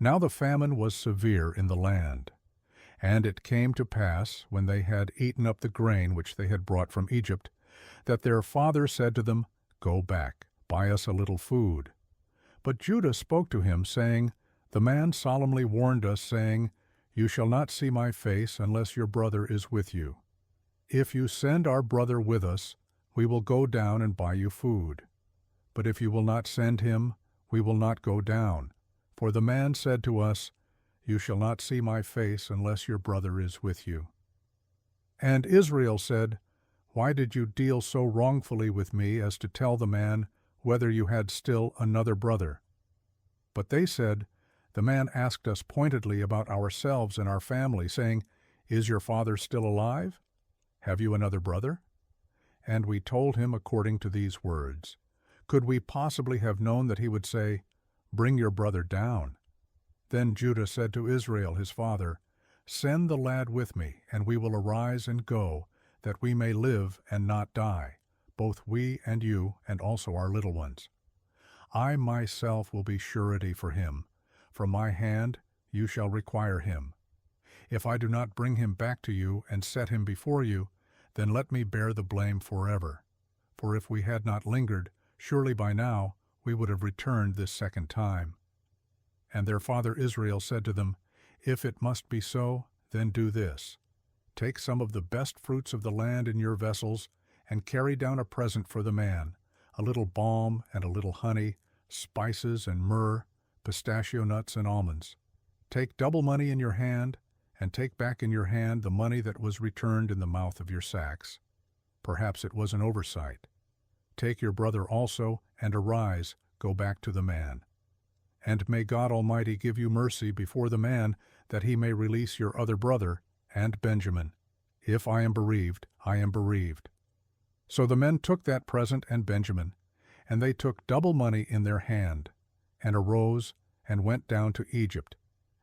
Now the famine was severe in the land. And it came to pass, when they had eaten up the grain which they had brought from Egypt, that their father said to them, Go back, buy us a little food. But Judah spoke to him, saying, The man solemnly warned us, saying, You shall not see my face unless your brother is with you. If you send our brother with us, we will go down and buy you food. But if you will not send him, we will not go down. For the man said to us, You shall not see my face unless your brother is with you. And Israel said, Why did you deal so wrongfully with me as to tell the man whether you had still another brother? But they said, The man asked us pointedly about ourselves and our family, saying, Is your father still alive? Have you another brother? And we told him according to these words. Could we possibly have known that he would say, Bring your brother down? Then Judah said to Israel his father, Send the lad with me, and we will arise and go, that we may live and not die, both we and you, and also our little ones. I myself will be surety for him. From my hand you shall require him. If I do not bring him back to you and set him before you, then let me bear the blame forever. For if we had not lingered, surely by now we would have returned this second time. And their father Israel said to them, If it must be so, then do this. Take some of the best fruits of the land in your vessels, and carry down a present for the man, a little balm and a little honey, spices and myrrh, pistachio nuts and almonds. Take double money in your hand, and take back in your hand the money that was returned in the mouth of your sacks. Perhaps it was an oversight. Take your brother also, and arise, go back to the man. And may God Almighty give you mercy before the man, that he may release your other brother, and Benjamin. If I am bereaved, I am bereaved. So the men took that present and Benjamin, and they took double money in their hand, and arose, and went down to Egypt,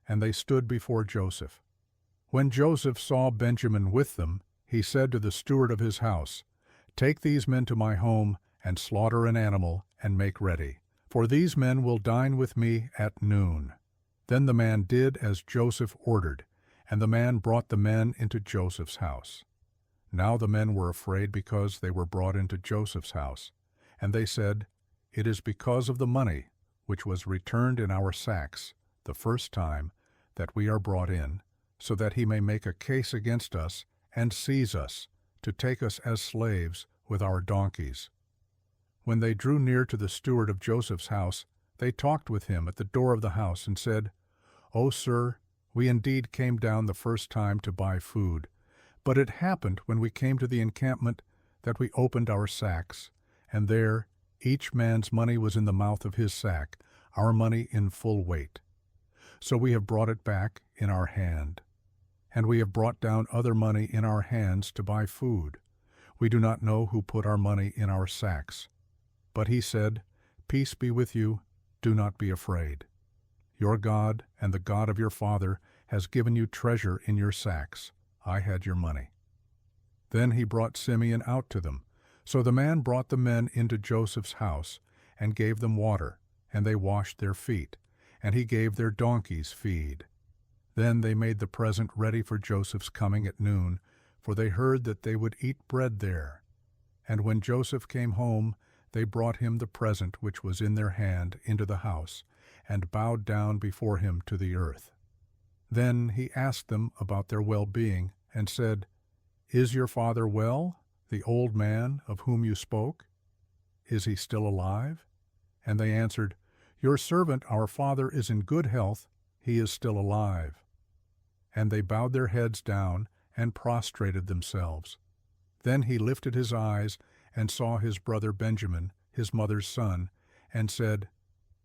and they stood before Joseph. When Joseph saw Benjamin with them, he said to the steward of his house, Take these men to my home, and slaughter an animal, and make ready. For these men will dine with me at noon. Then the man did as Joseph ordered, and the man brought the men into Joseph's house. Now the men were afraid because they were brought into Joseph's house. And they said, It is because of the money, which was returned in our sacks, the first time, that we are brought in, so that he may make a case against us, and seize us, to take us as slaves with our donkeys. When they drew near to the steward of Joseph's house, they talked with him at the door of the house, and said, O sir, we indeed came down the first time to buy food. But it happened when we came to the encampment that we opened our sacks, and there each man's money was in the mouth of his sack, our money in full weight. So we have brought it back in our hand. And we have brought down other money in our hands to buy food. We do not know who put our money in our sacks. But he said, Peace be with you, do not be afraid. Your God and the God of your father has given you treasure in your sacks. I had your money. Then he brought Simeon out to them. So the man brought the men into Joseph's house, and gave them water, and they washed their feet, and he gave their donkeys feed. Then they made the present ready for Joseph's coming at noon, for they heard that they would eat bread there. And when Joseph came home, they brought him the present which was in their hand into the house, and bowed down before him to the earth. Then he asked them about their well-being, and said, Is your father well, the old man of whom you spoke? Is he still alive? And they answered, Your servant our father is in good health, he is still alive. And they bowed their heads down, and prostrated themselves. Then he lifted his eyes, and saw his brother Benjamin, his mother's son, and said,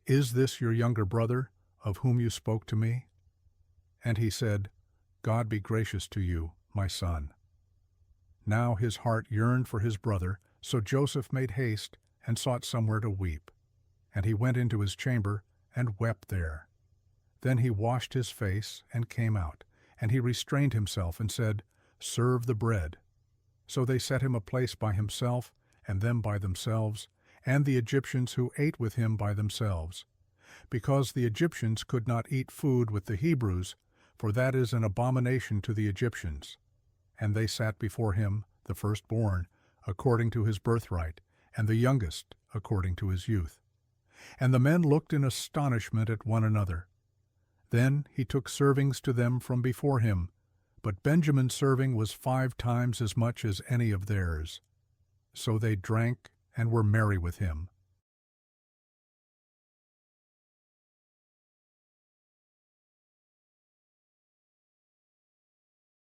Is this your younger brother, of whom you spoke to me? And he said, God be gracious to you, my son. Now his heart yearned for his brother, so Joseph made haste, and sought somewhere to weep. And he went into his chamber, and wept there. Then he washed his face, and came out, and he restrained himself, and said, Serve the bread. So they set him a place by himself, and them by themselves, and the Egyptians who ate with him by themselves. because the Egyptians could not eat food with the Hebrews, for that is an abomination to the Egyptians. And they sat before him, the firstborn, according to his birthright, and the youngest, according to his youth. And the men looked in astonishment at one another. Then he took servings to them from before him, but Benjamin's serving was 5 times as much as any of theirs. So they drank and were merry with him.